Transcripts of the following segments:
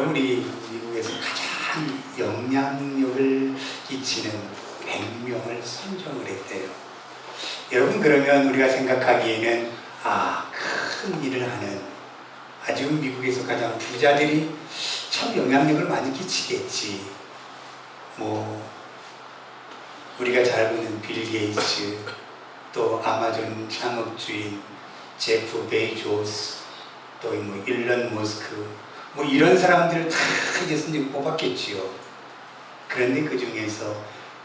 우리 미국에서 가장 영향력을 끼치는 100명을 선정을 했대요. 여러분, 그러면 우리가 생각하기에는 큰 일을 하는 아주 미국에서 가장 부자들이 참 영향력을 많이 끼치겠지. 우리가 잘 보는 빌 게이츠, 또 아마존 창업주인 제프 베이조스, 또 일론 머스크, 이런 사람들을 다 이제 선정 뽑았겠지요. 그런데 그 중에서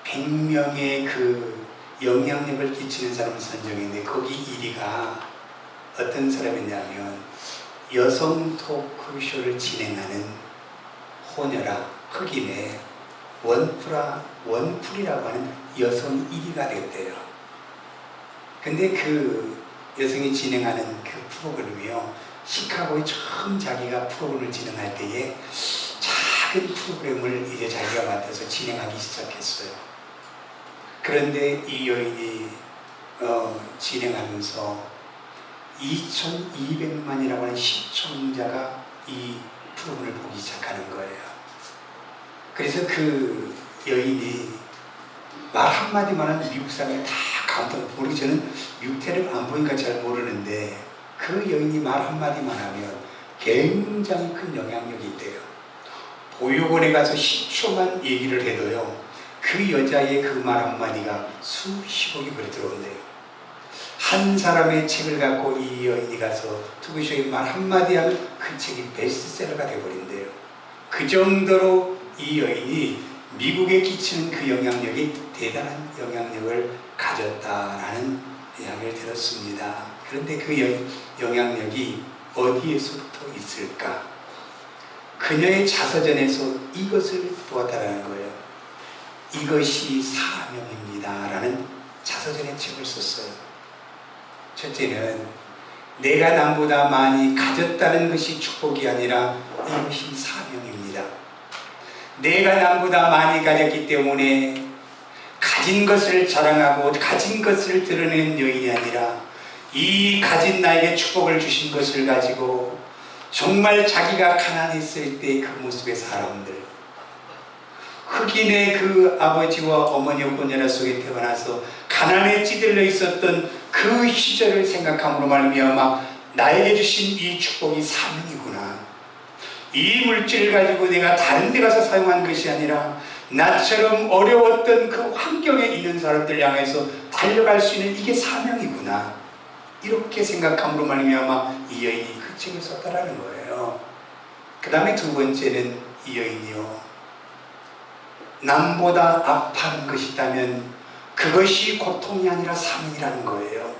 100명의 그 영향력을 끼치는 사람을 선정했는데 거기 1위가 어떤 사람이냐면 여성 토크쇼를 진행하는 호녀라 흑인의 원풀이라고 하는 여성이 1위가 됐대요. 근데 그 여성이 진행하는 그 프로그램이요, 시카고에 처음 자기가 프로그램을 진행할 때에 작은 프로그램을 이제 자기가 맡아서 진행하기 시작했어요. 그런데 이 여인이 진행하면서 2,200만이라고 하는 시청자가 이 프로그램을 보기 시작하는 거예요. 그래서 그 여인이 말 한마디만 하면 미국 사람이 다 감탄을 모르고, 저는 미국 텔레비 안 보니까 잘 모르는데 그 여인이 말 한마디만 하면 굉장히 큰 영향력이 있대요. 보육원에 가서 10초만 얘기를 해도요, 그 여자의 그 말 한마디가 수십억이 그래 들어온대요. 한 사람의 책을 갖고 이 여인이 가서 토크쇼에 말 한마디 하면 그 책이 베스트셀러가 되어버린대요. 그 정도로 이 여인이 미국에 끼치는 그 영향력이 대단한 영향력을 가졌다라는 이야기를 들었습니다. 그런데 그 영향력이 어디에서부터 있을까? 그녀의 자서전에서 이것을 보았다라는 거예요. 이것이 사명입니다 라는 자서전의 책을 썼어요. 첫째는 내가 남보다 많이 가졌다는 것이 축복이 아니라 이것이 사명입니다. 내가 남보다 많이 가졌기 때문에 가진 것을 자랑하고 가진 것을 드러내는 여인이 아니라 이 가진 나에게 축복을 주신 것을 가지고 정말 자기가 가난했을 때 그 모습의 사람들, 흑인의 그 아버지와 어머니의 혼혈아 속에 태어나서 가난에 찌들려 있었던 그 시절을 생각함으로 말미암아 나에게 주신 이 축복이 사명이구나. 이 물질을 가지고 내가 다른 데 가서 사용한 것이 아니라 나처럼 어려웠던 그 환경에 있는 사람들 향해서 달려갈 수 있는 이게 사명이구나. 이렇게 생각함으로 말미암아 이 여인이 그 책을 썼다라는 거예요. 그 다음에 두 번째는 이 여인이요, 남보다 아파하는 것이 있다면 그것이 고통이 아니라 사명이라는 거예요.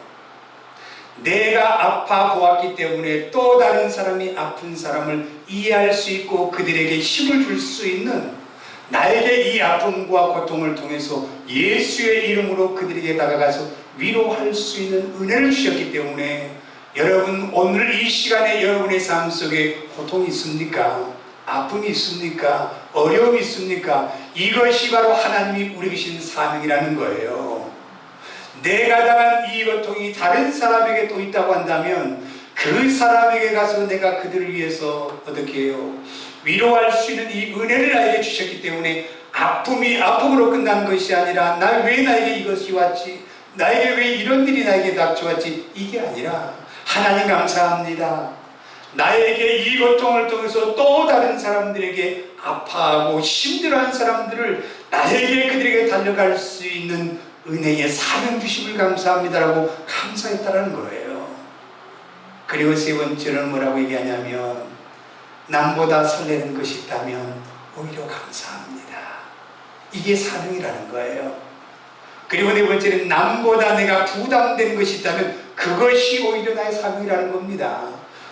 내가 아파 보았기 때문에 또 다른 사람이 아픈 사람을 이해할 수 있고 그들에게 힘을 줄 수 있는, 나에게 이 아픔과 고통을 통해서 예수의 이름으로 그들에게 다가가서 위로할 수 있는 은혜를 주셨기 때문에, 여러분 오늘 이 시간에 여러분의 삶 속에 고통이 있습니까? 아픔이 있습니까? 어려움이 있습니까? 이것이 바로 하나님이 우리에게 주신 사명이라는 거예요. 내가 당한 이 고통이 다른 사람에게 또 있다고 한다면 그 사람에게 가서 내가 그들을 위해서 어떻게 해요? 위로할 수 있는 이 은혜를 나에게 주셨기 때문에 아픔이 아픔으로 끝난 것이 아니라 왜 나에게 이것이 왔지? 나에게 왜 이런 일이 나에게 닥쳐왔지? 이게 아니라 하나님 감사합니다. 나에게 이 고통을 통해서 또 다른 사람들에게 아파하고 힘들어하는 사람들을 나에게 그들에게 달려갈 수 있는 은혜의 사명 주심을 감사합니다라고 감사했다라는 거예요. 그리고 세 번째는 뭐라고 얘기하냐면 남보다 설레는 것이 있다면 오히려 감사합니다. 이게 사명이라는 거예요. 그리고 네 번째는 남보다 내가 부담되는 것이 있다면 그것이 오히려 나의 사명이라는 겁니다.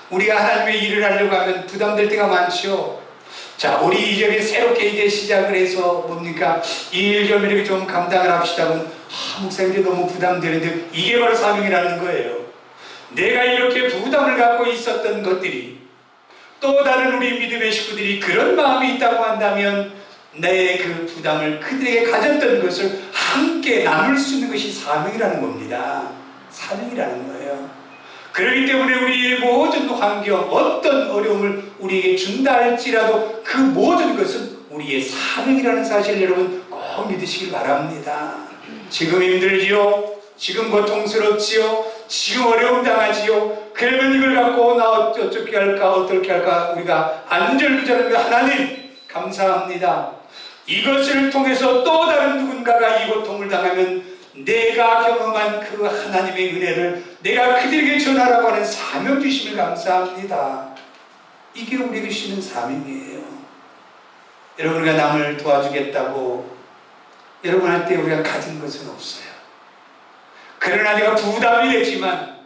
우리가 하나님의 일을 하려고 하면 부담될 때가 많죠. 자, 우리 이제 새롭게 이제 시작을 해서 뭡니까? 이 일 좀 이렇게 좀 감당을 합시다 보면 목사님들 너무 부담되는데, 이게 바로 사명이라는 거예요. 내가 이렇게 부담을 갖고 있었던 것들이 또 다른 우리 믿음의 식구들이 그런 마음이 있다고 한다면 내 그 부담을 그들에게 가졌던 것을 함께 나눌 수 있는 것이 사명이라는 겁니다. 사명이라는 거예요. 그렇기 때문에 우리의 모든 환경, 어떤 어려움을 우리에게 준다 할지라도 그 모든 것은 우리의 사명이라는 사실 여러분 꼭 믿으시길 바랍니다. 지금 힘들지요? 지금 고통스럽지요? 지금 어려움 당하지요? 그러면 이걸 갖고 나 어떻게 할까 어떻게 할까 우리가 안절부절하며 하나님 감사합니다. 이것을 통해서 또 다른 누군가가 이 고통을 당하면 내가 경험한 그 하나님의 은혜를 내가 그들에게 전하라고 하는 사명 주심을 감사합니다. 이게 우리에게 주시는 사명이에요. 여러분, 우리가 남을 도와주겠다고 여러분 할 때 우리가 가진 것은 없어요. 그러나 내가 부담이 됐지만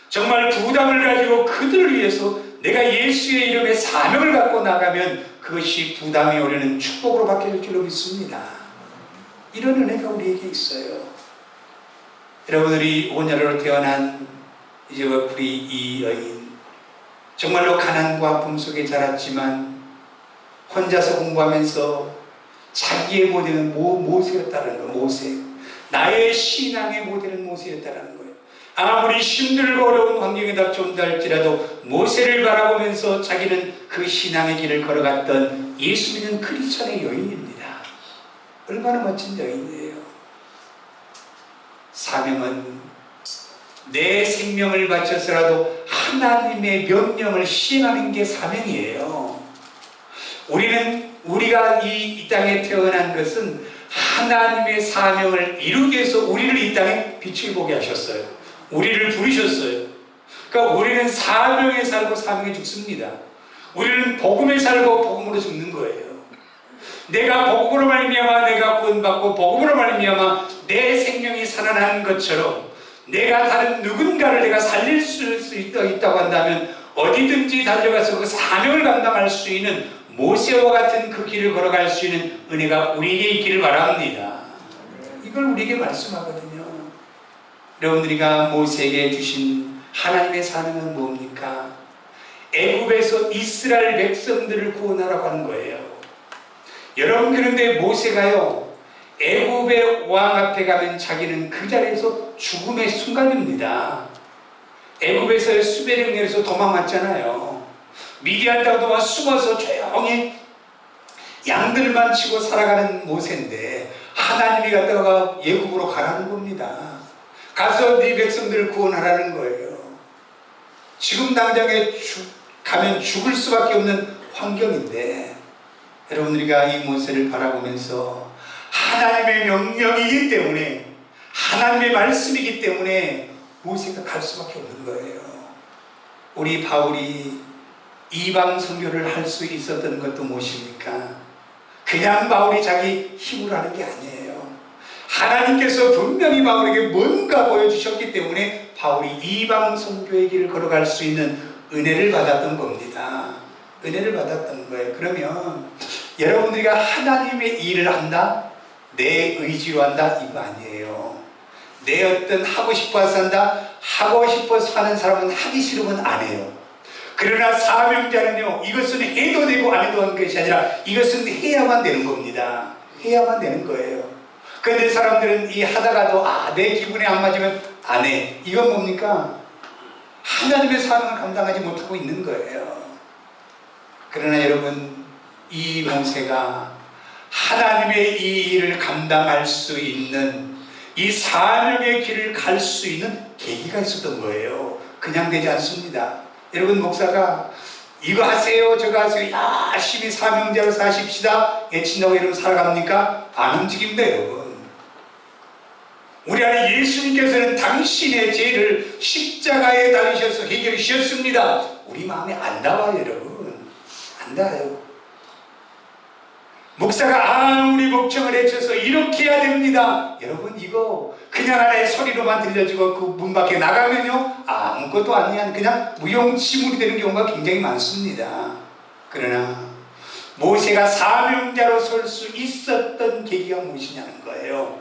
정말 부담을 가지고 그들을 위해서 내가 예수의 이름의 사명을 갖고 나가면 그것이 부담이 오려는 축복으로 바뀔 줄로 믿습니다. 이런 은혜가 우리에게 있어요. 여러분들이 온여로로 태어난 이제 우리 이 여인, 정말로 가난과 아픔 속에 자랐지만 혼자서 공부하면서 자기의 모델은 모세였다는 거예요. 모세, 나의 신앙의 모델은 모세였다는 거예요. 아무리 힘들고 어려운 환경에 닥쳐온다 할지라도 모세를 바라보면서 자기는 그 신앙의 길을 걸어갔던 예수 믿는 크리스천의 여인입니다. 얼마나 멋진 여인이에요. 사명은 내 생명을 바쳐서라도 하나님의 명령을 시행하는 게 사명이에요. 우리가 이 땅에 태어난 것은 하나님의 사명을 이루기 위해서 우리를 이 땅에 빛을 보게 하셨어요. 우리를 부르셨어요. 그러니까 우리는 사명에 살고 사명에 죽습니다. 우리는 복음에 살고 복음으로 죽는 거예요. 내가 복음으로 말미암아 내가 구원받고 복음으로 말미암아 내 생명이 살아나는 것처럼 내가 다른 누군가를 내가 살릴 수 있다고 한다면 어디든지 달려가서 그 사명을 감당할 수 있는 모세와 같은 그 길을 걸어갈 수 있는 은혜가 우리에게 있기를 바랍니다. 이걸 우리에게 말씀하거든요. 여러분들이가 모세에게 주신 하나님의 사명은 뭡니까? 애굽에서 이스라엘 백성들을 구원하라고 하는 거예요. 여러분, 그런데 모세가요, 애굽의 왕 앞에 가면 자기는 그 자리에서 죽음의 순간입니다. 애굽에서 수베력 내려서 도망왔잖아요. 미디안 땅도 숨어서 조용히 양들만 치고 살아가는 모세인데 하나님이 갔다가 애굽으로 가라는 겁니다. 가서 네 백성들을 구원하라는 거예요. 지금 당장에 가면 죽을 수밖에 없는 환경인데 여러분, 우리가 이 모세를 바라보면서 하나님의 명령이기 때문에 하나님의 말씀이기 때문에 모세가 갈 수밖에 없는 거예요. 우리 바울이 이방 선교를 할 수 있었던 것도 무엇입니까? 그냥 바울이 자기 힘으로 하는 게 아니에요. 하나님께서 분명히 바울에게 뭔가 보여주셨기 때문에 바울이 이방 선교의 길을 걸어갈 수 있는 은혜를 받았던 겁니다. 은혜를 받았던 거예요. 그러면 여러분들이가 하나님의 일을 한다? 내 의지로 한다? 이거 아니에요. 내 어떤 하고 싶어서 한다? 하고 싶어서 하는 사람은 하기 싫으면 안 해요. 그러나 사명자는요, 이것은 해도 되고 안 해도 하는 것이 아니라 이것은 해야만 되는 겁니다. 해야만 되는 거예요. 그런데 사람들은 이 하다가도 내 기분에 안 맞으면 안 해. 이건 뭡니까? 하나님의 사명을 감당하지 못하고 있는 거예요. 그러나 여러분, 이 모세가 하나님의 이 일을 감당할 수 있는 이 사명의 길을 갈 수 있는 계기가 있었던 거예요. 그냥 되지 않습니다. 여러분, 목사가 이거 하세요 저거 하세요 열심히 사명자로 사십시다 외친다고 여러분 살아갑니까? 안 움직입니다. 여러분, 우리 안에 예수님께서는 당신의 죄를 십자가에 달리셔서 해결해 주셨습니다. 우리 마음에 안 닿아요. 여러분, 안 닿아요. 목사가 아무리 목청을 해쳐서 이렇게 해야 됩니다. 여러분, 이거 그냥 하나의 소리로만 들려지고 그 문 밖에 나가면요 아무것도 아니야. 그냥 무용지물이 되는 경우가 굉장히 많습니다. 그러나 모세가 사명자로 설 수 있었던 계기가 무엇이냐는 거예요.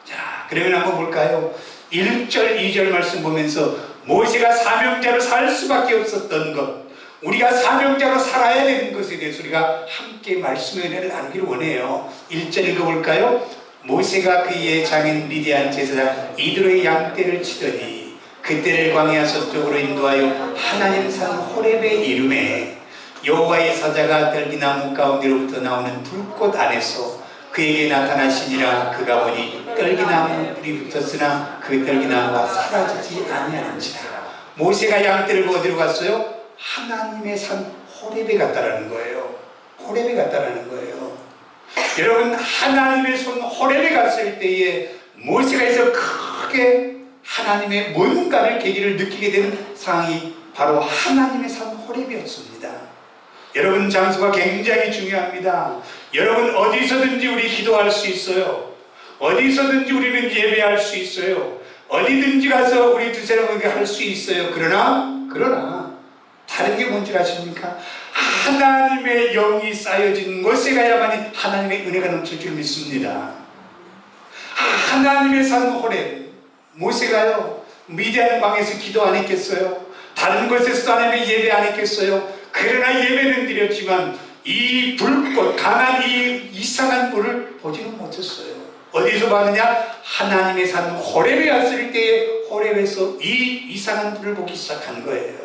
자, 그러면 한번 볼까요? 1절 2절 말씀 보면서 모세가 사명자로 살 수밖에 없었던 것, 우리가 사명자로 살아야 되는 것에 대해서 우리가 함께 말씀의 은혜를 나누기를 원해요. 1절 읽어볼까요? 모세가 그의 장인 미디안 제사장 이드로의 양떼를 치더니 그떼를 광야 서쪽으로 인도하여 하나님 산 호렙에 이르매 여호와의 사자가 떨기나무 가운데로부터 나오는 불꽃 안에서 그에게 나타나시니라. 그가 보니 떨기나무 불이 붙었으나 그 떨기나무가 사라지지 아니하는지라. 모세가 양 들고 어디로 갔어요? 하나님의 산 호렙에 갔다라는 거예요. 호렙에 갔다라는 거예요. 여러분, 하나님의 손 호렙에 갔을 때에 모세가에서 크게 하나님의 뭔가를 계기를 느끼게 되는 상황이 바로 하나님의 산 호렙이었습니다. 여러분, 장소가 굉장히 중요합니다. 여러분, 어디서든지 우리 기도할 수 있어요. 어디서든지 우리는 예배할 수 있어요. 어디든지 가서 우리 두 사람에게 할 수 있어요. 그러나 다른 게 뭔지 아십니까? 하나님의 영이 쌓여진 곳에 가야만이 하나님의 은혜가 넘칠 줄 믿습니다. 하나님의 산 호렙, 모세가요 미디안 방에서 기도 안 했겠어요? 다른 곳에서도 하나님의 예배 안 했겠어요? 그러나 예배는 드렸지만 이 불꽃, 강한 이 이상한 불을 보지는 못했어요. 어디서 봤느냐? 하나님의 산 호렙에 왔을 때에 호렙에서 이 이상한 불을 보기 시작한 거예요.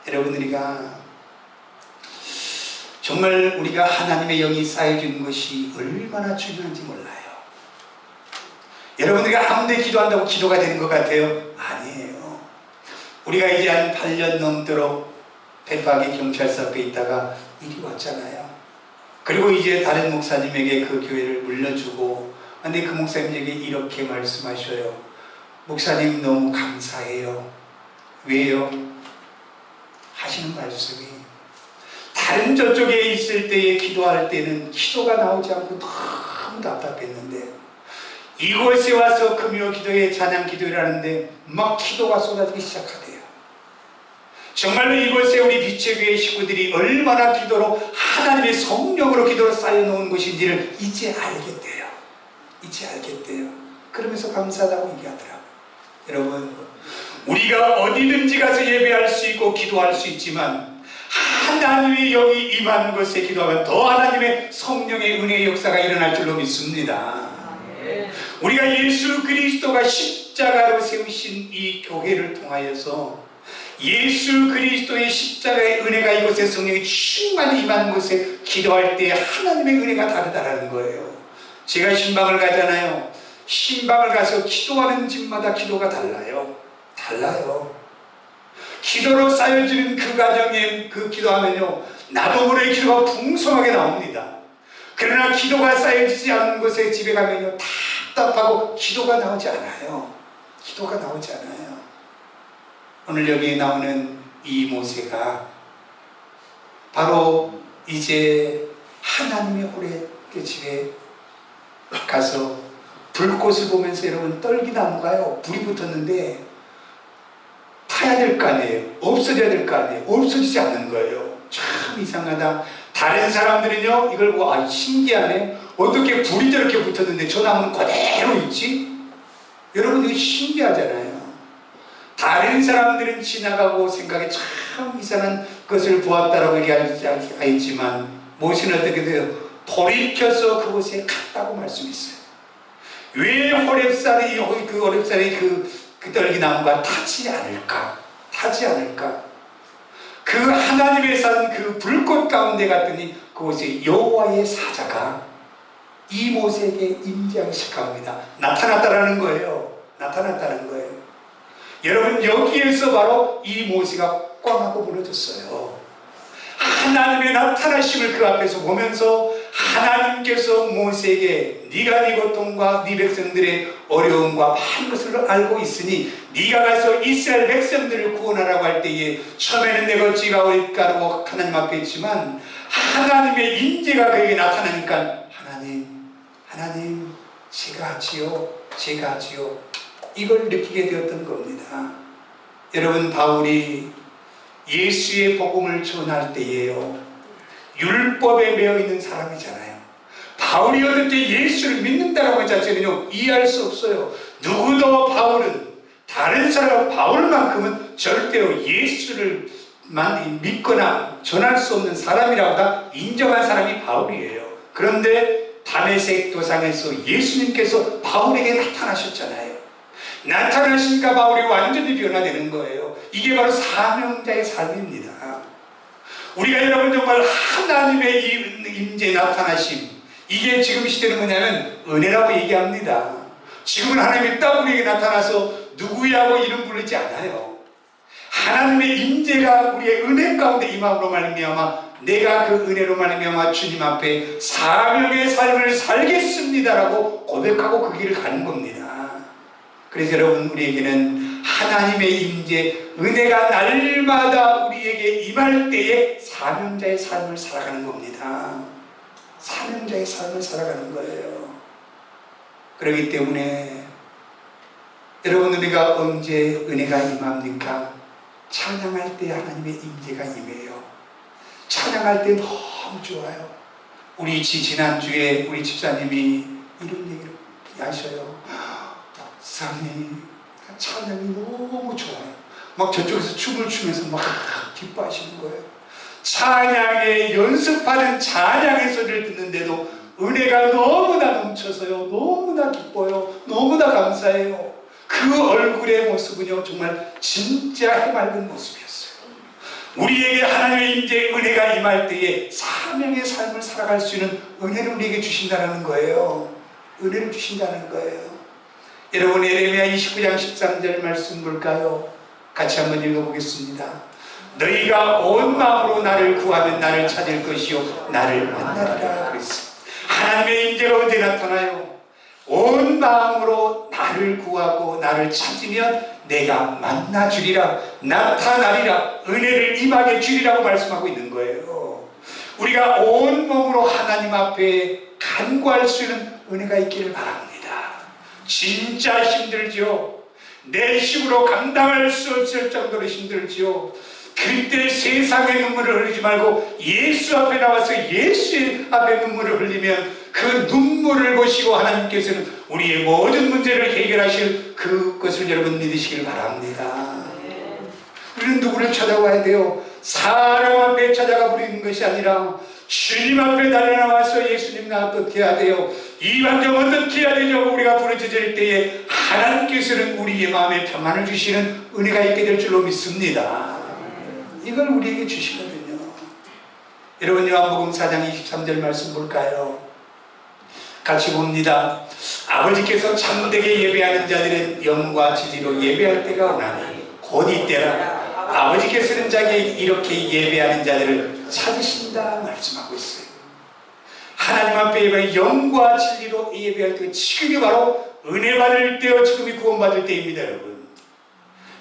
여러분, 정말 우리가 하나님의 영이 쌓여주는 것이 얼마나 중요한지 몰라요. 여러분들이 아무데 기도한다고 기도가 되는 것 같아요? 아니에요. 우리가 이제 한 8년 넘도록 대박의 경찰서 앞에 있다가 이리 왔잖아요. 그리고 이제 다른 목사님에게 그 교회를 물려주고, 근데 그 목사님에게 이렇게 말씀하셔요. 목사님 너무 감사해요. 왜요? 하시는 말씀이, 다른 저쪽에 있을 때에 기도할 때는 기도가 나오지 않고 너무 답답했는데 이곳에 와서 금요 기도회, 찬양 기도회를 하는데 막 기도가 쏟아지기 시작하대요. 정말로 이곳에 우리 빛의 교회 식구들이 얼마나 기도로 하나님의 성령으로 기도로 쌓여놓은 것인지를 이제 알겠대요. 그러면서 감사하다고 얘기하더라고요. 여러분, 우리가 어디든지 가서 예배할 수 있고 기도할 수 있지만 하나님의 영이 임하는 곳에 기도하면 더 하나님의 성령의 은혜의 역사가 일어날 줄로 믿습니다. 우리가 예수 그리스도가 십자가로 세우신 이 교회를 통하여서 예수 그리스도의 십자가의 은혜가 이곳에 성령이 충만히 임하는 곳에 기도할 때 하나님의 은혜가 다르다라는 거예요. 제가 신방을 가잖아요. 신방을 가서 기도하는 집마다 기도가 달라요. 기도로 쌓여지는 그 가정에 그 기도하면요, 나도 모르게 기도가 풍성하게 나옵니다. 그러나 기도가 쌓여지지 않는 곳에 집에 가면요, 답답하고 기도가 나오지 않아요. 오늘 여기에 나오는 이 모세가 바로 이제 하나님의 호렙 집에 가서 불꽃을 보면서, 여러분, 떨기나무가요 불이 붙었는데 타야 될 거 아니에요. 없어져야 될 거 아니에요. 없어지지 않는 거예요. 참 이상하다. 다른 사람들은요 이걸 보고 신기하네. 어떻게 불이 저렇게 붙었는데 저 나무는 그대로 있지? 여러분, 이거 신기하잖아요. 다른 사람들은 지나가고 생각에 참 이상한 것을 보았다라고 얘기하지만 모세는 어떻게 돼요? 돌이켜서 그곳에 갔다고 말씀했어요. 왜 호렙산이 그 떨기나무가 타지 않을까? 그 하나님의 산 그 불꽃 가운데 갔더니 그곳에 여호와의 사자가 이 모세에게 임재하기 시작합니다. 나타났다는 거예요. 여러분, 여기에서 바로 이 모세가 꽝 하고 무너졌어요. 하나님의 나타나심을 그 앞에서 보면서 하나님께서 모세에게 네가 네 고통과 네 백성들의 어려움과 많은 것을 알고 있으니 네가 가서 이스라엘 백성들을 구원하라고 할 때에 처음에는 내가 어찌가 옳까라고 하나님 앞에 했지만 하나님의 임재가 그에게 나타나니까 하나님 제가 하지요 이걸 느끼게 되었던 겁니다. 여러분, 바울이 예수의 복음을 전할 때에요, 율법에 매여 있는 사람이잖아요. 바울이 어떻게 예수를 믿는다라고 자체는요 이해할 수 없어요. 누구도 바울은, 다른 사람 바울만큼은 절대로 예수를만 믿거나 전할 수 없는 사람이라고 다 인정한 사람이 바울이에요. 그런데 다메섹 도상에서 예수님께서 바울에게 나타나셨잖아요. 나타나시니까 바울이 완전히 변화되는 거예요. 이게 바로 사명자의 삶입니다. 우리가 여러분 정말 하나님의 임재 나타나심, 이게 지금 시대는 뭐냐면 은혜라고 얘기합니다. 지금은 하나님이 딱 우리에게 나타나서 누구야고 이름 부르지 않아요. 하나님의 임재가 우리의 은혜 가운데 임함으로 말미암아 내가 그 은혜로 말미암아 주님 앞에 사명의 삶을 살겠습니다라고 고백하고 그 길을 가는 겁니다. 그래서 여러분, 우리에게는 하나님의 임재, 은혜가 날마다 우리에게 임할 때에 사명자의 삶을 살아가는 겁니다. 사명자의 삶을 살아가는 거예요. 그렇기 때문에 여러분, 우리가 언제 은혜가 임합니까? 찬양할 때 하나님의 임재가 임해요. 찬양할 때 너무 좋아요. 우리 지난주에 우리 집사님이 이런 얘기를 하셔요. 목사님, 찬양이 너무 좋아요. 막 저쪽에서 춤을 추면서 막 기뻐하시는 거예요. 찬양에 연습하는 찬양의 소리를 듣는데도 은혜가 너무나 넘쳐서요, 너무나 기뻐요, 너무나 감사해요. 그 얼굴의 모습은요, 정말 진짜 해맑은 모습이었어요. 우리에게 하나님의 임재 은혜가 임할 때에 사명의 삶을 살아갈 수 있는 은혜를 우리에게 주신다는 거예요. 은혜를 주신다는 거예요. 여러분, 예레미야 29장 13절 말씀 볼까요? 같이 한번 읽어보겠습니다. 너희가 온 마음으로 나를 구하면 나를 찾을 것이요 나를 만나리라 그랬어요. 하나님의 임재가 언제 나타나요? 온 마음으로 나를 구하고 나를 찾으면 내가 만나주리라, 나타나리라, 은혜를 임하게 주리라고 말씀하고 있는 거예요. 우리가 온 몸으로 하나님 앞에 간구할 수 있는 은혜가 있기를 바랍니다. 진짜 힘들죠. 내 힘으로 감당할 수 없을 정도로 힘들죠. 그때 세상의 눈물을 흘리지 말고 예수 앞에 나와서 예수의 앞에 눈물을 흘리면 그 눈물을 보시고 하나님께서는 우리의 모든 문제를 해결하실 그것을 여러분 믿으시길 바랍니다. 우리는 누구를 찾아와야 돼요? 사람 앞에 찾아가 부리는 것이 아니라 주님 앞에 달려나와서 예수님 나 어떻게 해야 돼요? 이 환경 어떻게 해야 되냐고 우리가 부르짖을 때에 하나님께서는 우리의 마음에 평안을 주시는 은혜가 있게 될 줄로 믿습니다. 이걸 우리에게 주시거든요. 여러분, 요한복음 4장 23절 말씀 볼까요? 같이 봅니다. 아버지께서 참되게 예배하는 자들은 영과 진리로 예배할 때가 오나니 곧 이때라. 아버지께서는 자기에게 이렇게 예배하는 자들을 찾으신다 말씀하고 있어요. 하나님 앞에 예배하는 영과 진리로 예배할 때, 지금이 바로 은혜 받을 때요, 지금이 구원받을 때입니다. 여러분,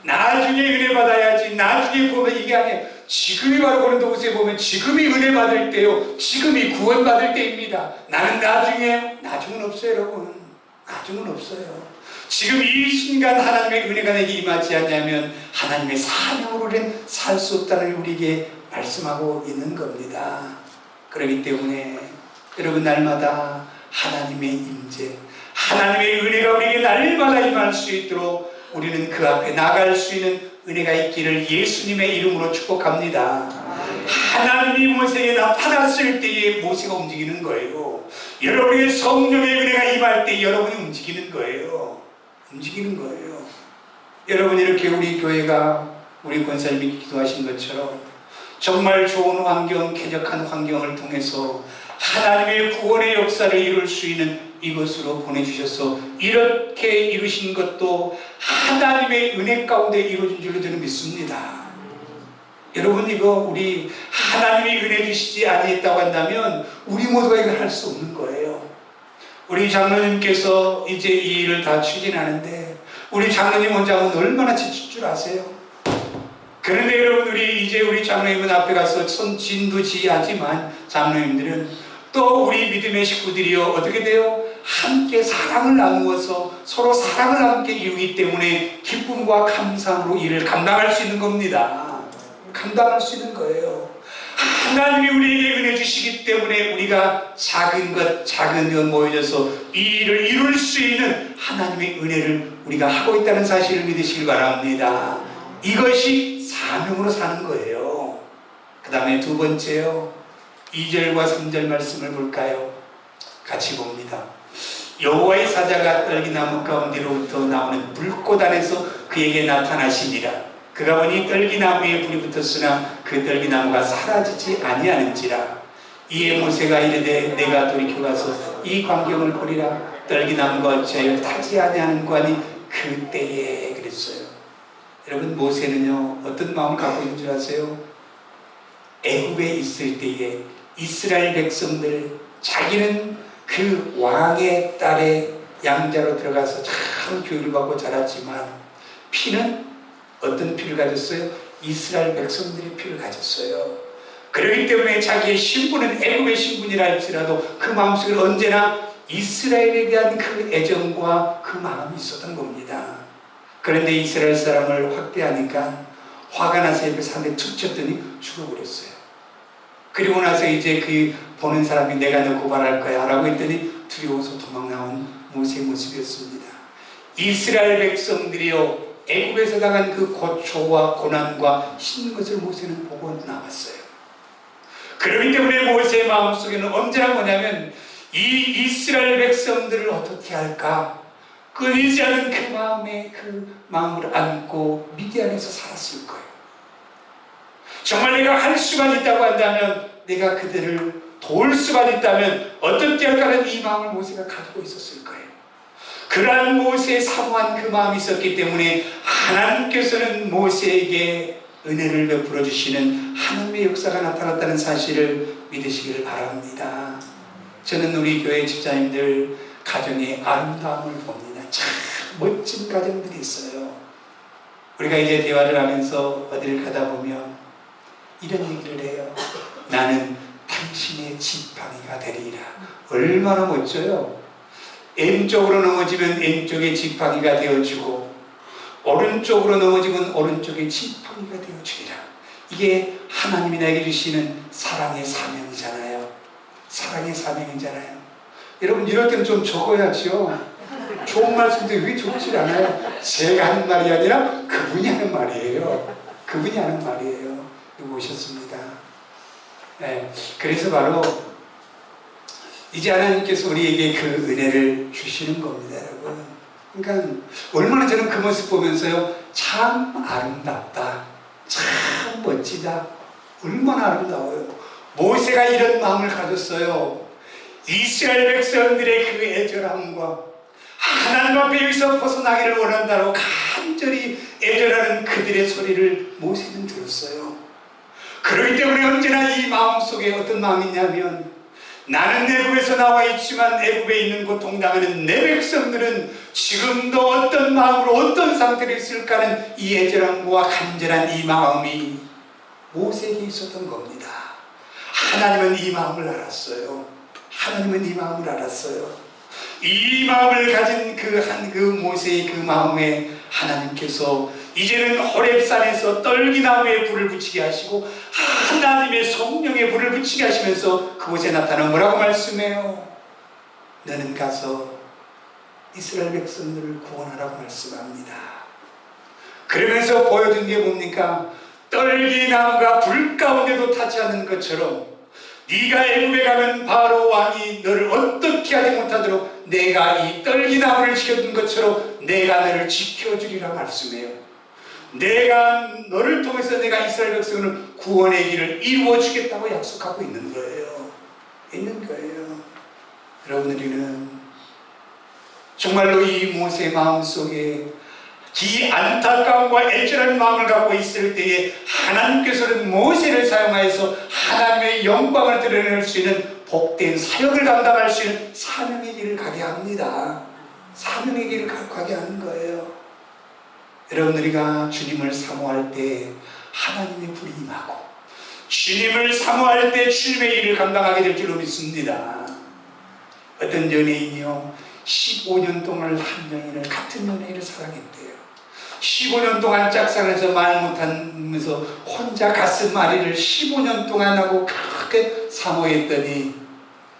나중에 은혜 받아야지, 나중에 구원, 이게 아니에요. 지금이 바로 고린도후서에 보면 지금이 은혜 받을 때요, 지금이 구원 받을 때입니다. 나는 나중은 없어요. 여러분, 나중은 없어요. 지금 이 순간 하나님의 은혜가 내게 임하지 않냐면 하나님의 사명으로는 살 수 없다는 우리에게 말씀하고 있는 겁니다. 그렇기 때문에 여러분, 날마다 하나님의 임재, 하나님의 은혜가 우리에게 날마다 임할 수 있도록 우리는 그 앞에 나갈 수 있는 은혜가 있기를 예수님의 이름으로 축복합니다. 하나님이 모세에게 나타났을 때에 모세가 움직이는 거예요. 여러분의 성령의 은혜가 임할 때 여러분이 움직이는 거예요. 움직이는 거예요. 여러분, 이렇게 우리 교회가, 우리 권사님이 기도하신 것처럼 정말 좋은 환경, 쾌적한 환경을 통해서 하나님의 구원의 역사를 이룰 수 있는 이것으로 보내주셔서 이렇게 이루신 것도 하나님의 은혜 가운데 이루어진 줄로 저는 믿습니다. 여러분, 이거 우리 하나님이 은혜 주시지 아니했다고 한다면 우리 모두가 이걸 할 수 없는 거예요. 우리 장로님께서 이제 이 일을 다 추진하는데 우리 장로님 혼자 하면 얼마나 지칠 줄 아세요? 그런데 여러분, 우리 장로님은 앞에 가서 진두지휘하지만 장로님들은 또 우리 믿음의 식구들이요, 어떻게 돼요? 함께 사랑을 나누어서 서로 사랑을 함께 이루기 때문에 기쁨과 감사함으로 일을 감당할 수 있는 겁니다. 감당할 수 있는 거예요. 하나님이 우리에게 은혜 주시기 때문에 우리가 작은 것 모여져서 이 일을 이룰 수 있는 하나님의 은혜를 우리가 하고 있다는 사실을 믿으시길 바랍니다. 이것이 사명으로 사는 거예요. 그 다음에 두 번째요, 2절과 3절 말씀을 볼까요? 같이 봅니다. 여호와의 사자가 떨기나무 가운데로부터 나오는 불꽃 안에서 그에게 나타나시니라. 그가 보니 떨기나무에 불이 붙었으나 그 떨기나무가 사라지지 아니하는지라. 이에 모세가 이르되 내가 돌이켜 가서 이 광경을 보리라. 떨기나무가 어찌하여 타지 아니하는고 하니 그때에 그랬어요. 여러분, 모세는요 어떤 마음을 갖고 있는 줄 아세요? 애굽에 있을 때에 이스라엘 백성들, 자기는 그 왕의 딸의 양자로 들어가서 참 교육을 받고 자랐지만 피는 어떤 피를 가졌어요? 이스라엘 백성들의 피를 가졌어요. 그렇기 때문에 자기의 신분은 애굽의 신분이라 할지라도 그 마음속에 언제나 이스라엘에 대한 그 애정과 그 마음이 있었던 겁니다. 그런데 이스라엘 사람을 확대하니까 화가 나서 옆에 사람들이 툭 쳤더니 죽어버렸어요. 그리고 나서 이제 그 보는 사람이 내가 너 고발할 거야 라고 했더니 두려워서 도망 나온 모세의 모습이었습니다. 이스라엘 백성들이요 애굽에서 당한 그 고초와 고난과 힘든 것을 모세는 보고 나왔어요. 그렇기 때문에 모세의 마음속에는 언제나 뭐냐면 이 이스라엘 백성들을 어떻게 할까 끊이지 않은 그 마음을 안고 미디안에서 살았을 거예요. 정말 내가 할 수만 있다고 한다면, 내가 그들을 도울 수만 있다면 어떻게 할까는 이 마음을 모세가 가지고 있었을 거예요. 그러한 모세의 사모한 그 마음이 있었기 때문에 하나님께서는 모세에게 은혜를 베풀어 주시는 하나님의 역사가 나타났다는 사실을 믿으시기를 바랍니다. 저는 우리 교회 집사님들 가정의 아름다움을 봅니다. 참 멋진 가정들이 있어요. 우리가 이제 대화를 하면서 어디를 가다 보면 이런 얘기를 해요. 나는 당신의 지팡이가 되리라. 얼마나 멋져요. 왼쪽으로 넘어지면 왼쪽의 지팡이가 되어주고 오른쪽으로 넘어지면 오른쪽의 지팡이가 되어주리라. 이게 하나님이 나에게 주시는 사랑의 사명이잖아요. 사랑의 사명이잖아요. 여러분, 이럴 때는 좀 적어야죠. 좋은 말씀인데 왜 적질 않아요? 제가 하는 말이 아니라 그분이 하는 말이에요. 그분이 하는 말이에요. 누구 오셨습니다. 네, 그래서 바로 이제 하나님께서 우리에게 그 은혜를 주시는 겁니다, 여러분. 그러니까 얼마나 저는 그 모습 보면서요, 참 아름답다, 참 멋지다, 얼마나 아름다워요. 모세가 이런 마음을 가졌어요. 이스라엘 백성들의 그 애절함과 하나님 앞에 여기서 벗어나기를 원한다고 간절히 애절하는 그들의 소리를 모세는 들었어요. 그렇기 때문에 언제나 이 마음속에 어떤 마음이 있냐면, 나는 애굽에서 나와 있지만 애굽에 있는 고통당하는 내 백성들은 지금도 어떤 마음으로 어떤 상태로 있을까 하는 이 애절함과 간절한 이 마음이 모세에게 있었던 겁니다. 하나님은 이 마음을 알았어요. 하나님은 이 마음을 알았어요. 이 마음을 가진 그 모세의 그 마음에 하나님께서 이제는 호렙산에서 떨기나무에 불을 붙이게 하시고 하나님의 성령의 불을 붙이게 하시면서 그곳에 나타나 뭐라고 말씀해요? 너는 가서 이스라엘 백성들을 구원하라고 말씀합니다. 그러면서 보여준 게 뭡니까? 떨기나무가 불 가운데도 타지 않는 것처럼 네가 애굽에 가면 바로 왕이 너를 어떻게 하지 못하도록 내가 이 떨기나무를 지켜준 것처럼 내가 너를 지켜주리라 말씀해요. 내가 너를 통해서 내가 이스라엘 백성을 구원의 길을 이루어 주겠다고 약속하고 있는 거예요. 여러분, 우리는 정말로 이 모세의 마음속에 이 안타까움과 애절한 마음을 갖고 있을 때에 하나님께서는 모세를 사용하여서 하나님의 영광을 드러낼 수 있는 복된 사역을 감당할 수 있는 사명의 길을 가게 합니다. 사명의 길을 가게 하는 거예요. 여러분, 우리가 주님을 사모할 때 하나님의 불이 임하고 주님을 사모할 때 주님의 일을 감당하게 될 줄로 믿습니다. 어떤 연예인이요 15년 동안 한 연인을 같은 연예인을 사랑했대요. 15년 동안 짝사랑해서 말 못하면서 혼자 가슴앓이를 15년 동안 하고 그렇게 사모했더니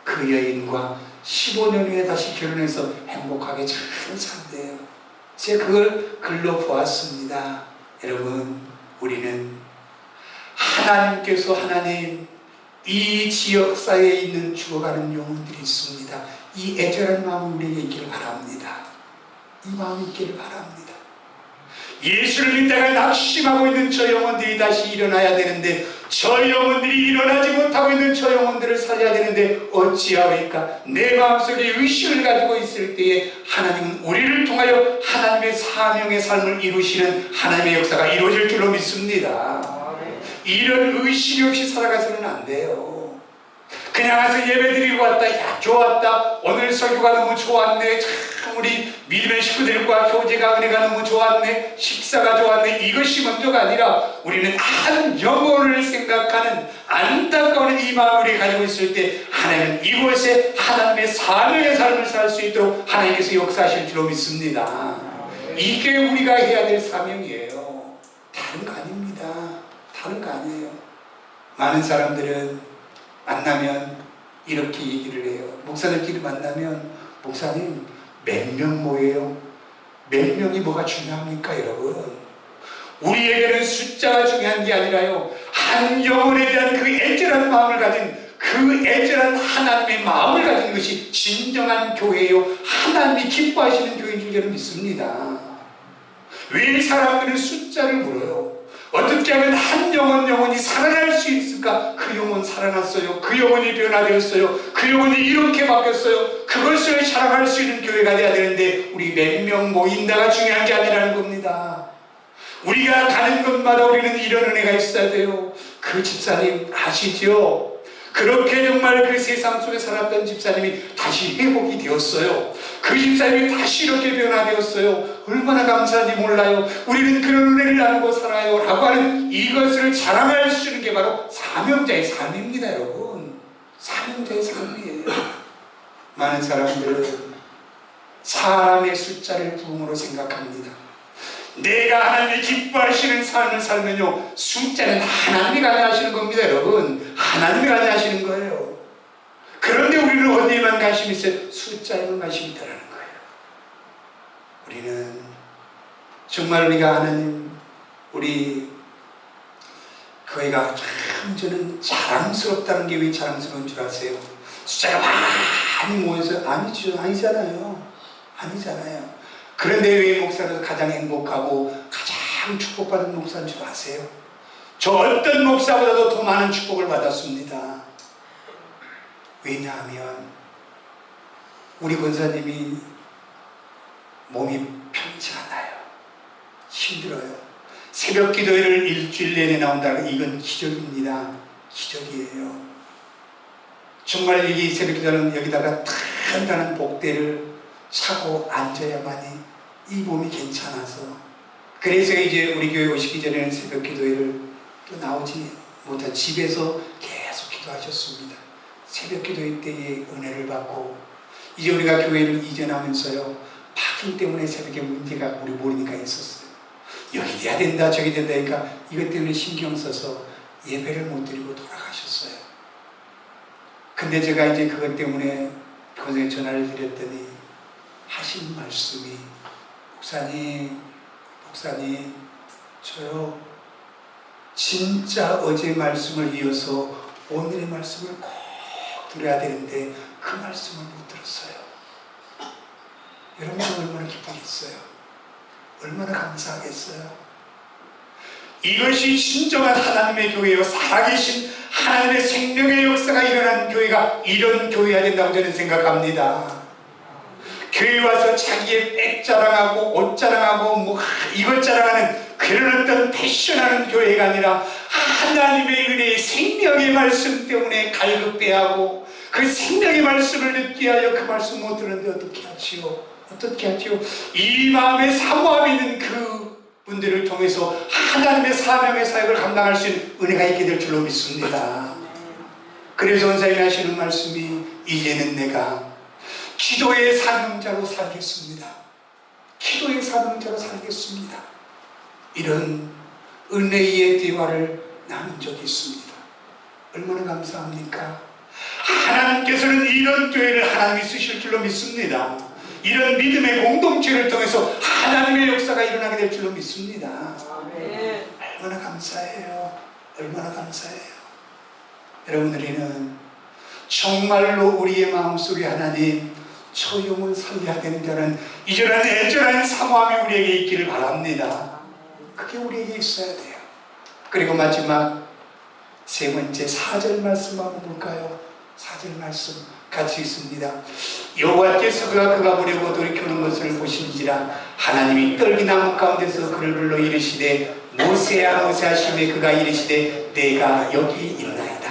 그 여인과 15년 후에 다시 결혼해서 행복하게 잘 산대요. 제가 그걸 글로 보았습니다. 여러분, 우리는 하나님께서 이 지역사회에 있는 죽어가는 영혼들이 있습니다. 이 애절한 마음이 우리에게 있기를 바랍니다. 이 마음이 있기를 바랍니다. 예수를 믿다가 낙심하고 있는 저 영혼들이 다시 일어나야 되는데, 저 영혼들이 일어나지 못하고 있는 저 영혼들을 살려야 되는데 어찌하오리까? 내 마음속에 의식을 가지고 있을 때에 하나님은 우리를 통하여 하나님의 사명의 삶을 이루시는 하나님의 역사가 이루어질 줄로 믿습니다. 이런 의식이 없이 살아가서는 안 돼요. 그냥 와서 예배드리고 왔다, 야 좋았다, 오늘 설교가 너무 좋았네, 참 우리 믿음의 식구들과 교제가 은혜가 너무 좋았네, 식사가 좋았네, 이것이 먼저가 아니라 우리는 한 영혼을 생각하는 안타까운 이 마음을 가지고 있을 때 하나님은 이곳에 하나님의 사명의 삶을 살 수 있도록 하나님께서 역사하실 줄로 믿습니다. 이게 우리가 해야 될 사명이에요. 다른 거 아닙니다. 다른 거 아니에요. 많은 사람들은 만나면 이렇게 얘기를 해요. 목사들끼리 만나면, 목사님 몇 명 모여요? 몇 명이 뭐가 중요합니까 여러분? 우리에게는 숫자가 중요한 게 아니라요, 한 영혼에 대한 그 애절한 마음을 가진, 그 애절한 하나님의 마음을 가진 것이 진정한 교회예요. 하나님이 기뻐하시는 교회인 줄 저는 믿습니다. 왜 사람들은 숫자를 물어요? 어떻게 하면 한 영혼이 살아날 수 있을까? 그 영혼 살아났어요. 그 영혼이 변화되었어요. 그 영혼이 이렇게 바뀌었어요. 그것을 자랑할 수 있는 교회가 돼야 되는데, 우리 몇 명 모인다가 중요한 게 아니라는 겁니다. 우리가 가는 곳마다 우리는 이런 은혜가 있어야 돼요. 그 집사님 아시죠? 그렇게 정말 그 세상 속에 살았던 집사님이 다시 회복이 되었어요. 그 집사님이 다시 이렇게 변화되었어요. 얼마나 감사한지 몰라요. 우리는 그런 은혜를 나누고 살아요 라고 하는 이것을 자랑할 수 있는 게 바로 사명자의 삶입니다. 여러분, 사명자의 삶이에요. 많은 사람들은 사람의 숫자를 부흥으로 생각합니다. 내가 하나님이 기뻐하시는 삶을 살면요, 숫자는 하나님이 가능하시는 겁니다. 여러분, 하나님이 가능하시는 거예요. 그런데 우리는 어디에만 관심이 있어요? 숫자에만 관심이 있다는 거예요. 우리는 정말 우리가 하나님, 우리 교회가 참 저는 자랑스럽다는 게 왜 자랑스러운 줄 아세요? 숫자가 많이 모여서 아니잖아요. 그런데 왜 목사로서 가장 행복하고 가장 축복받은 목사인 줄 아세요? 저 어떤 목사보다도 더 많은 축복을 받았습니다. 왜냐하면 우리 권사님이 몸이 편치 않아요. 힘들어요. 새벽 기도회를 일주일 내내 나온다는 건 이건 기적입니다. 기적이에요. 정말 이 새벽 기도는 여기다가 단단한 복대를 차고 앉아야만이 이 몸이 괜찮아서, 그래서 이제 우리 교회 오시기 전에는 새벽 기도회를 또 나오지 못한 집에서 계속 기도하셨습니다. 새벽 기도회 때에 은혜를 받고, 이제 우리가 교회를 이전하면서요, 파킹 때문에 새벽에 문제가 우리 모르니까 있었어요. 여기 돼야 된다 저기 된다 하니까 이것 때문에 신경 써서 예배를 못 드리고 돌아가셨어요. 근데 제가 이제 그것 때문에 그곳에 전화를 드렸더니 하신 말씀이, 목사님 저요 진짜 어제 말씀을 이어서 오늘의 말씀을 꼭 들어야 되는데 그 말씀을 못 들었어요. 여러분 얼마나 기쁘겠어요? 얼마나 감사하겠어요? 이것이 진정한 하나님의 교회요, 살아계신 하나님의 생명의 역사가 일어난 교회가 이런 교회여야 된다고 저는 생각합니다. 교회 와서 자기의 백 자랑하고 옷 자랑하고 뭐 이것 자랑하는 그런 어떤 패션하는 교회가 아니라 하나님의 은혜의 생명의 말씀 때문에 갈급해하고 그 생명의 말씀을 듣기 위하여 그 말씀 못 들었는데 어떻게 하지요? 이 마음에 사모함이 있는 그 분들을 통해서 하나님의 사명의 사역을 감당할 수 있는 은혜가 있게 될 줄로 믿습니다. 그래서 원사님이 하시는 말씀이, 이제는 내가 기도의 사명자로 살겠습니다. 이런 은혜의 대화를 나눈 적이 있습니다. 얼마나 감사합니까? 하나님께서는 이런 교회를 하나님이 쓰실 줄로 믿습니다. 이런 믿음의 공동체를 통해서 하나님의 역사가 일어나게 될 줄로 믿습니다. 얼마나 감사해요. 여러분, 우리는 정말로 우리의 마음속에 하나님 저 영혼 살려야 되는 자는 이전한 애절한 사모함이 우리에게 있기를 바랍니다. 그게 우리에게 있어야 돼요. 그리고 마지막 세 번째 4절 말씀 한번 볼까요? 4절 말씀 같이 있습니다. 여호와께서 그가 보려고 돌이켜는 것을 보신지라 하나님이 떨기나무 가운데서 그를 불러 이르시되 모세야 모세야 하시매 그가 이르시되 내가 여기 있나이다.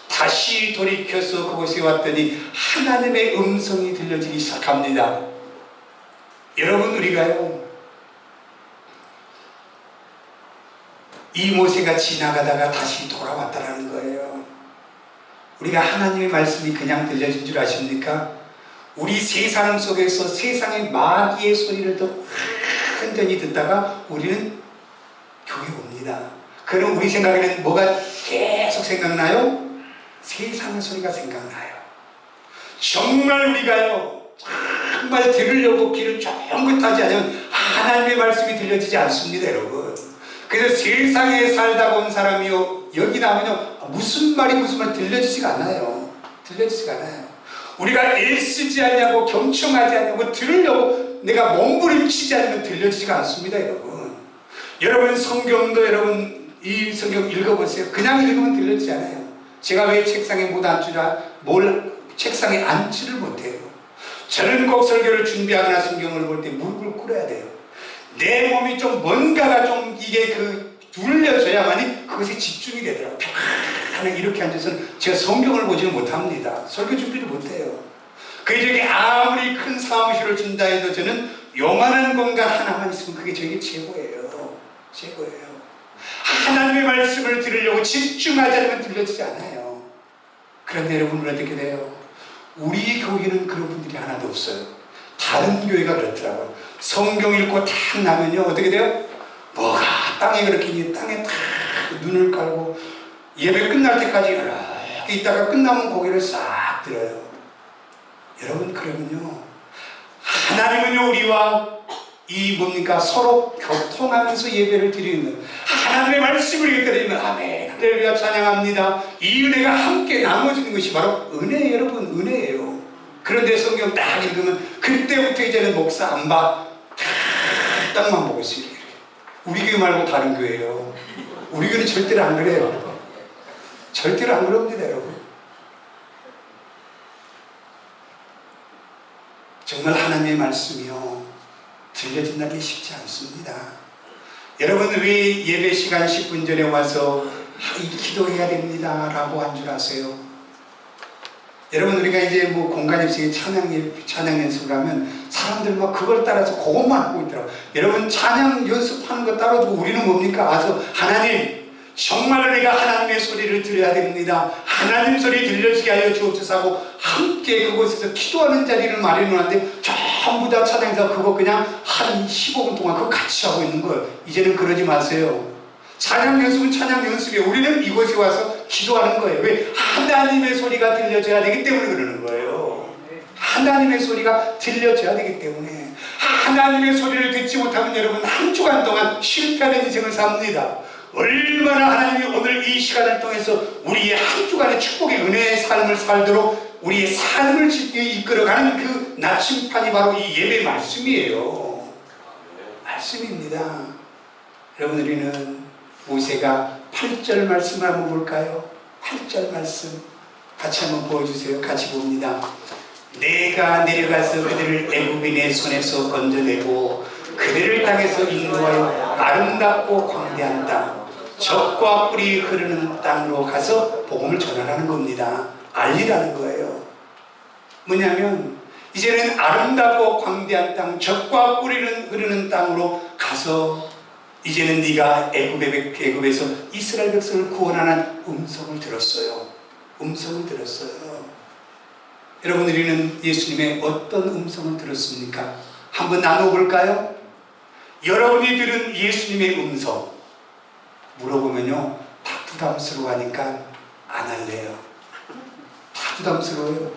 다시 돌이켜서 그곳에 왔더니 하나님의 음성이 들려지기 시작합니다. 여러분, 우리가요, 이 모세가 지나가다가 다시 돌아왔다라는 거예요. 우리가 하나님의 말씀이 그냥 들려진 줄 아십니까? 우리 세상 속에서 세상의 마귀의 소리를 더 흔전히 듣다가 우리는 교회 옵니다. 그럼 우리 생각에는 뭐가 계속 생각나요? 세상의 소리가 생각나요. 정말 우리가요, 정말 들으려고 귀를 쫑긋하지 않으면 하나님의 말씀이 들려지지 않습니다, 여러분. 그래서 세상에 살다 본 사람이요, 여기 나오면요, 무슨 말이 들려지지가 않아요. 들려지지가 않아요. 우리가 애쓰지 않냐고, 경청하지 않냐고, 들으려고 내가 몸부림치지 않으면 들려지지가 않습니다, 여러분. 여러분, 성경도 여러분, 이 성경 읽어보세요. 그냥 읽으면 들려지지 않아요. 제가 왜 책상에 못 앉으라, 책상에 앉지를 못해요. 저는 꼭 설교를 준비하거나 성경을 볼 때 무릎을 꿇어야 돼요. 내 몸이 좀 뭔가가 좀 이게 눌려져야만이 그것에 집중이 되더라고요. 편안하게 이렇게 앉아서는 제가 성경을 보지는 못합니다. 설교 준비를 못해요. 그 저기 아무리 큰 사무실을 준다 해도 저는 요만한 공간 하나만 있으면 그게 저에게 최고예요. 최고예요. 하나님의 말씀을 들으려고 집중하지 않으면 들려지지 않아요. 그런데 여러분은 어떻게 돼요? 우리 교회는 그런 분들이 하나도 없어요. 다른 교회가 그렇더라고요. 성경 읽고 탁 나면요, 어떻게 돼요? 뭐가 땅에 그렇게 땅에 탁 눈을 깔고 예배 끝날 때까지 이렇게 있다가 끝나면 고개를 싹 들어요. 여러분, 그러면요, 하나님은요, 우리와 서로 교통하면서 예배를 드리는, 하나님의 말씀을 읽게 되면 아멘, 할렐루야, 찬양합니다. 이 은혜가 함께 나눠지는 것이 바로 은혜예요, 여러분. 은혜예요. 그런데 성경 딱 읽으면 그때부터 이제는 목사 안 봐, 땅만 보고 있어요. 우리 교회 말고 다른 교회예요. 우리 교회는 절대로 안 그래요. 절대로 안 그럽니다, 여러분. 정말 하나님의 말씀이요, 들려진다는 게 쉽지 않습니다. 여러분, 왜 예배 시간 10분 전에 와서 기도해야 됩니다 라고 한 줄 아세요? 여러분, 우리가 이제 공간 입식에 찬양 연습을 하면 사람들 막 그걸 따라서 그것만 하고 있더라고요. 여러분, 찬양 연습하는 거 따라주고 우리는 뭡니까? 와서 하나님, 정말로 내가 하나님의 소리를 들어야 됩니다. 하나님 소리 들려지게 하여 주옵소서 하고 함께 그곳에서 기도하는 자리를 마련해 놨는데 전부 다 찬양에서 그거 그냥 한 15분 동안 그거 같이 하고 있는 거예요. 이제는 그러지 마세요. 찬양 연습은 찬양 연습이에요. 우리는 이곳에 와서 기도하는 거예요. 왜? 하나님의 소리가 들려져야 되기 때문에 그러는 거예요. 하나님의 소리가 들려져야 되기 때문에. 하나님의 소리를 듣지 못하면 여러분 한 주간 동안 실패하는 인생을 삽니다. 얼마나 하나님이 오늘 이 시간을 통해서 우리의 한 주간의 축복의 은혜의 삶을 살도록 우리의 삶을 이끌어가는 그 나침판이 바로 이 예배 말씀이에요. 말씀입니다. 여러분, 우리는 모세가 8절 말씀을 한번 볼까요? 8절 말씀 같이 한번 보여주세요. 같이 봅니다. 내가 내려가서 그들을 애굽인의 손에서 건져내고 그들을 땅에서 인도하여 아름답고 광대한 땅, 젖과 꿀이 흐르는 땅으로 가서 복음을 전하라는 겁니다. 알리라는 거예요. 뭐냐면 이제는 아름답고 광대한 땅, 젖과 꿀이 흐르는 땅으로 가서 이제는 네가 애굽에서 이스라엘 백성을 구원하는 음성을 들었어요. 음성을 들었어요. 여러분, 우리는 예수님의 어떤 음성을 들었습니까? 한번 나눠볼까요? 여러분이 들은 예수님의 음성 물어보면요, 다 부담스러워하니까 안 할래요. 다 부담스러워요.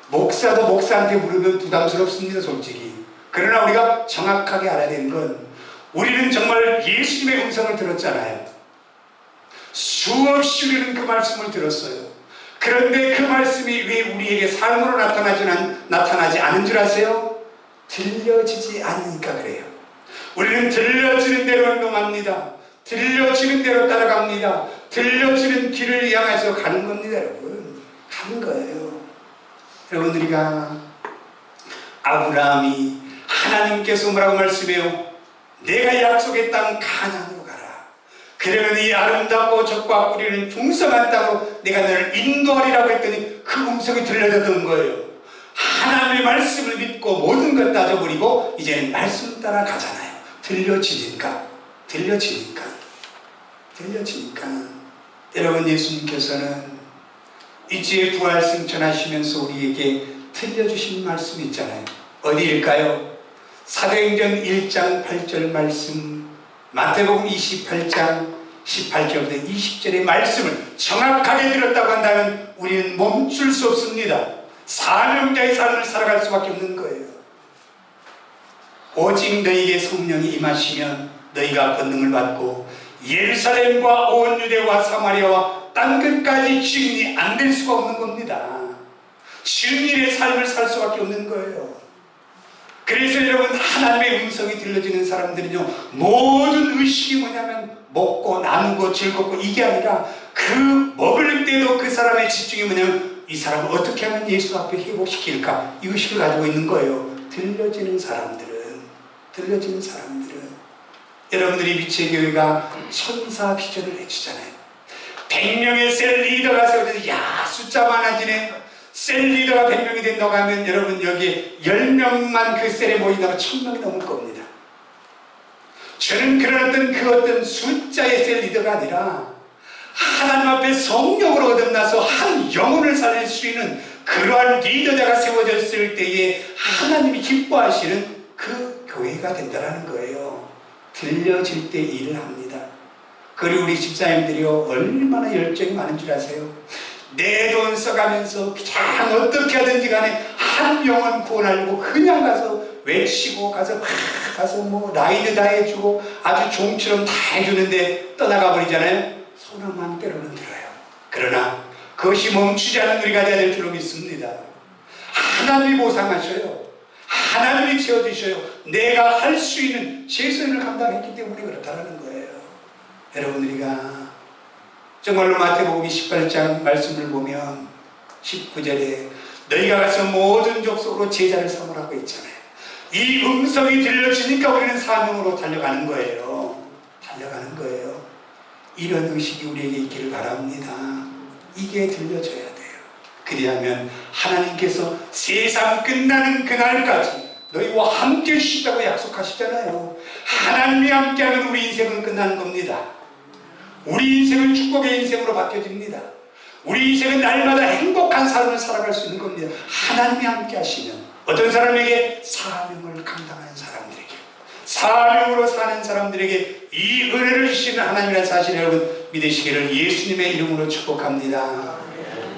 목사도 목사한테 물으면 부담스럽습니다, 솔직히. 그러나 우리가 정확하게 알아야 되는 건 우리는 정말 예수님의 음성을 들었잖아요. 수없이 우리는 그 말씀을 들었어요. 그런데 그 말씀이 왜 우리에게 삶으로 나타나지 않은 줄 아세요? 들려지지 않으니까 그래요. 우리는 들려지는 대로 행동합니다. 들려지는 대로 따라갑니다. 들려지는 길을 향해서 가는 겁니다, 여러분. 가는 거예요. 여러분, 우리가 아브라함이 하나님께서 뭐라고 말씀해요? 내가 약속의 땅 가나안으로 가라. 그러면 이 아름답고 적과 꿀이는 풍성한 땅으로 내가 너를 인도하리라고 했더니 그 음성이 들려졌던 거예요. 하나님의 말씀을 믿고 모든 걸 따져버리고 이제는 말씀 따라 가잖아요. 들려지니까. 여러분, 예수님께서는 이제 부활 승천하시면서 우리에게 들려주신 말씀이 있잖아요. 어디일까요? 사도행전 1장 8절 말씀, 마태복음 28장 18절부터 20절의 말씀을 정확하게 들었다고 한다면 우리는 멈출 수 없습니다. 사명자의 삶을 살아갈 수밖에 없는 거예요. 오직 너희에게 성령이 임하시면 너희가 권능을 받고 예루살렘과 온 유대와 사마리아와 땅끝까지 증인이 안 될 수가 없는 겁니다. 증인의 삶을 살 수밖에 없는 거예요. 그래서 여러분, 하나님의 음성이 들려지는 사람들은요, 모든 의식이 뭐냐면 먹고 나누고 즐겁고 이게 아니라 그 먹을 때도 그 사람의 집중이 뭐냐면 이 사람을 어떻게 하면 예수 앞에 회복시킬까, 이 의식을 가지고 있는 거예요. 들려지는 사람들은 여러분들이 빛의 교회가 천사 비전을 해주잖아요. 100명의 셀 리더가 세워져서 야, 숫자 많아지네. 셀 리더가 100명이 된다고 하면 여러분, 여기 10명만 그 셀에 모인다면 1000명이 넘을 겁니다. 저는 그런 어떤 숫자의 셀 리더가 아니라 하나님 앞에 성령으로 거듭나서 한 영혼을 살릴 수 있는 그러한 리더자가 세워졌을 때에 하나님이 기뻐하시는 그 교회가 된다는 거예요. 들려질 때 일을 합니다. 그리고 우리 집사님들이요, 얼마나 열정이 많은 줄 아세요? 내 돈 써가면서 그냥 어떻게 하든지 간에 한 영혼 구원하려고 그냥 가서 외치고 가서 뭐 라이드 다 해주고 아주 종처럼 다 해주는데 떠나가 버리잖아요. 소나만 때로는 들어요. 그러나 그것이 멈추지 않는 우리가 되어야 될 줄로 믿습니다. 하나님이 보상하셔요. 하나님이 채워주셔요. 내가 할 수 있는 최선을 감당했기 때문에 그렇다는 거예요. 여러분, 우리가 정말로 마태복음 28장 말씀을 보면 19절에 너희가 가서 모든 족속으로 제자를 삼으라고 있잖아요. 이 음성이 들려지니까 우리는 사명으로 달려가는 거예요. 이런 의식이 우리에게 있기를 바랍니다. 이게 들려져야 돼요. 그리하면 하나님께서 세상 끝나는 그날까지 너희와 함께 쉬다고 약속하시잖아요. 하나님이 함께하면 우리 인생은 끝나는 겁니다. 우리 인생은 축복의 인생으로 바뀌어집니다. 우리 인생은 날마다 행복한 삶을 살아갈 수 있는 겁니다. 하나님이 함께 하시면 어떤 사람에게 사명을 감당하는 사람들에게, 사명으로 사는 사람들에게 이 은혜를 주시는 하나님이라는 사실을 여러분 믿으시기를 예수님의 이름으로 축복합니다.